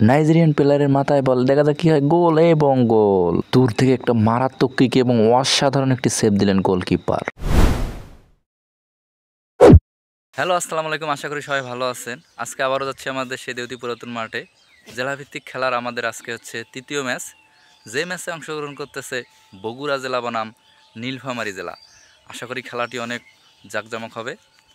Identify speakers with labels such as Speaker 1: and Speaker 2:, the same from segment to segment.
Speaker 1: Nigerian প্লেয়ারের মাথায় বল, দেখা যাক কি হয়, গোল এবং গোল। দূর থেকে একটা মারাত্মক কিক এবং অসাধারণ একটি সেভ দিলেন গোলকিপার। হ্যালো, আসসালামু আলাইকুম, আশা করি সবাই ভালো আছেন। আজকে আবারও যাচ্ছি আমাদের সেদেউতি পুরাতন মাঠে। জেলাভিত্তিক খেলার আমাদের আজকে হচ্ছে তৃতীয় ম্যাচ। যে ম্যাচে অংশগ্রহণ করতেছে বগুড়া জেলা বনাম নীলফামারী জেলা। আশা করি খেলাটি অনেক জাঁকজমক হবে।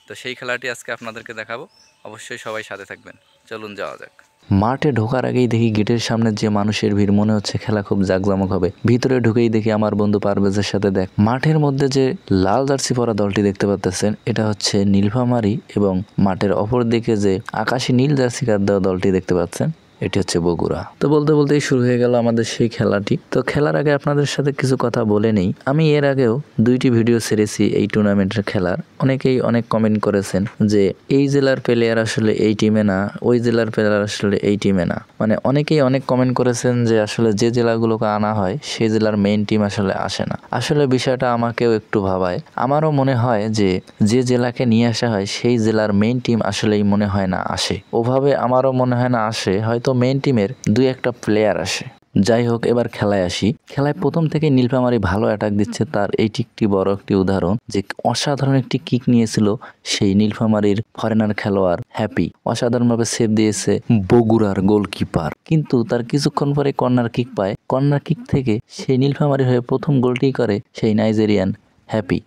Speaker 1: তো সেই খেলাটি আজকে আপনাদেরকে দেখাবো, অবশ্যই সবাই সাথে থাকবেন। চলুন যাওয়া যাক। মাঠে ঢোকার আগেই দেখি গেটের সামনে যে মানুষের ভিড়, মনে হচ্ছে খেলা খুব জাঁকজমক হবে। ভিতরে ঢুকেই দেখি আমার বন্ধু পারভেজের সাথে মাঠের মধ্যে যে লাল জার্সি পরা দলটি দেখতে পাচ্ছেন, এটা হচ্ছে নীলফামারী, এবং মাঠের অপর দিকে যে আকাশী নীল জার্সি কার দেওয়া দলটি দেখতে পাচ্ছেন, এটি হচ্ছে বগুড়া। তো বলতে বলতেই শুরু হয়ে গেল আমাদের সেই খেলাটি। তো খেলার আগে আপনাদের সাথে কিছু কথা বলে নেই। আমি এর আগেও 2টি ভিডিও ছেড়েছি এই টুর্নামেন্টের খেলার। অনেকেই অনেক কমেন্ট করেছেন যে এই জেলার প্লেয়ার আসলে এই টিমে না, ওই জেলার প্লেয়ার আসলে এই টিমে না। মানে অনেকেই অনেক কমেন্ট করেছেন যে আসলে যে জেলাগুলোকে আনা হয় সেই জেলার মেইন টিম আসলে আসে না। আসলে বিষয়টা আমাকেও একটু ভাবায়। আমারও মনে হয় যে যে জেলাকে নিয়ে আসা হয় সেই জেলার মেইন টিম আসলেই মনে হয় না আসে। ওভাবে আমারও মনে হয় না আসে, হয়তো মেইন টিমের 2-1টা প্লেয়ার আসে। যাই হোক, এবার খেলায় আসি। খেলায় প্রথম থেকে নীলফামারী ভালো অ্যাটাক দিচ্ছে, তার এইটি একটি বড় একটি উদাহরণ যে অসাধারণ একটি কিক নিয়েছিল সেই নীলফামারীর ফরেনার খেলোয়াড় হ্যাপি। অসাধারণভাবে সেভ দিয়েছে বগুড়ার গোলকিপার, কিন্তু তার কিছুক্ষণ পরে কর্নার কিক পায়। কর্নার কিক থেকে সেই নীলফামারীর হয়ে প্রথম গোলটি করে সেই নাইজেরিয়ান হ্যাপি।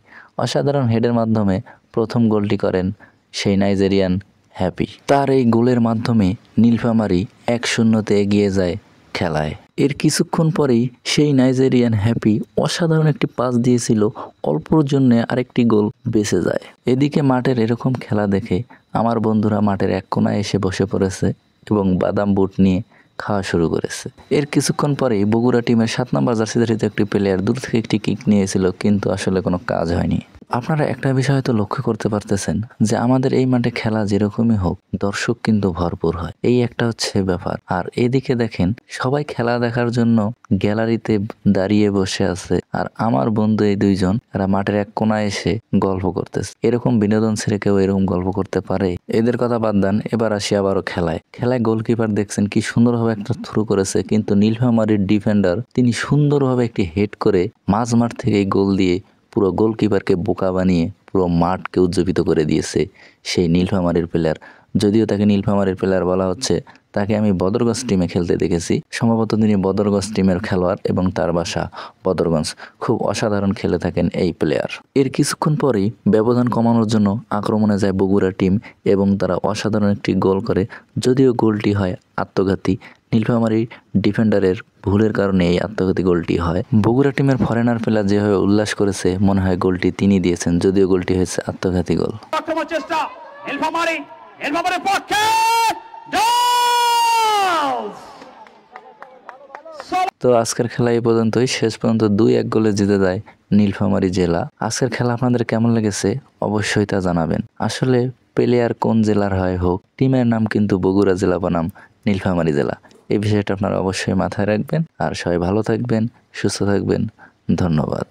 Speaker 1: অসাধারণ হেডের মাধ্যমে প্রথম গোলটি করেন সেই নাইজেরিয়ান হ্যাপি। তার এই গোলের মাধ্যমে নীলফামারী 1-0-তে এগিয়ে যায় খেলায়। এর কিছুক্ষণ পরেই সেই নাইজেরিয়ান হ্যাপি অসাধারণ একটি পাস দিয়েছিল, অল্পর জন্য আরেকটি গোল বেঁচে যায়। এদিকে মাঠের এরকম খেলা দেখে আমার বন্ধুরা মাঠের এক কোনায় এসে বসে পড়েছে এবং বাদাম বুট নিয়ে খাওয়া শুরু করেছে। এর কিছুক্ষণ পরেই বগুড়া টিমের 7 নম্বর জার্সিধারীত একটি প্লেয়ার দূর থেকে একটি কিক নিয়েছিল, কিন্তু আসলে কোনো কাজ হয়নি। আপনারা একটা বিষয় হয়তো লক্ষ্য করতে পারতেছেন যে আমাদের এই মাঠে খেলা যেরকমই হোক, দর্শক কিন্তু ভরপুর হয়, এই একটা হচ্ছে ব্যাপার। আর এদিকে দেখেন সবাই খেলা দেখার জন্য গ্যালারিতে দাঁড়িয়ে বসে আছে, আর আমার বন্ধু এই 2জন এরা মাঠের এক কোনায় এসে গল্প করতেছে। এরকম বিনোদন ছেড়ে কেউ এরকম গল্প করতে পারে? এদের কথা বাদ দেন, এবার আসি আবারও খেলায়। গোলকিপার দেখছেন কি সুন্দরভাবে একটা থ্রু করেছে, কিন্তু নীলফামারীর ডিফেন্ডার তিনি সুন্দরভাবে একটি হেড করে মাঝ মাঠ থেকে গোল দিয়ে পুরো গোলকিপারকে বোকা বানিয়ে পুরো মাঠকে উজ্জীবিত করে দিয়েছে সেই নীলফামারীর প্লেয়ার। যদিও তাকে নীলফামারীর প্লেয়ার বলা হচ্ছে, তাকে আমি বদরগঞ্জ টিমে খেলতে দেখেছি। সম্ভবত তিনি বদরগঞ্জ টিমের খেলোয়াড় এবং তার বাসা বদরগঞ্জ। খুব অসাধারণ খেলে থাকেন এই প্লেয়ার। এর কিছুক্ষণ পরেই ব্যবধান কমানোর জন্য আক্রমণে যায় বগুড়া টিম এবং তারা অসাধারণ একটি গোল করে, যদিও গোলটি হয় আত্মঘাতী। নীলফামারী ডিফেন্ডারের ভুলের কারণে এই আত্মঘাতী গোলটি হয়। বগুড়া টিমের ফরেনার প্লেয়ার যেভাবে উল্লাস করেছে, মনে হয় গোলটি তিনি দিয়েছেন, যদিও গোলটি হয়েছে আত্মঘাতী গোল। তো আজকের খেলা এই পর্যন্তই। শেষ পর্যন্ত 2-1 গোলে জিতে যায় নীলফামারী জেলা। আজকের খেলা আপনাদের কেমন লেগেছে অবশ্যই তা জানাবেন। আসলে প্লেয়ার কোন জেলার হয় হোক, টিমের নাম কিন্তু বগুড়া জেলা বনাম নীলফামারী জেলা। এই বিষয়টা আপনারা অবশ্যই মাথায় রাখবেন। আর সবাই ভালো থাকবেন, সুস্থ থাকবেন। ধন্যবাদ।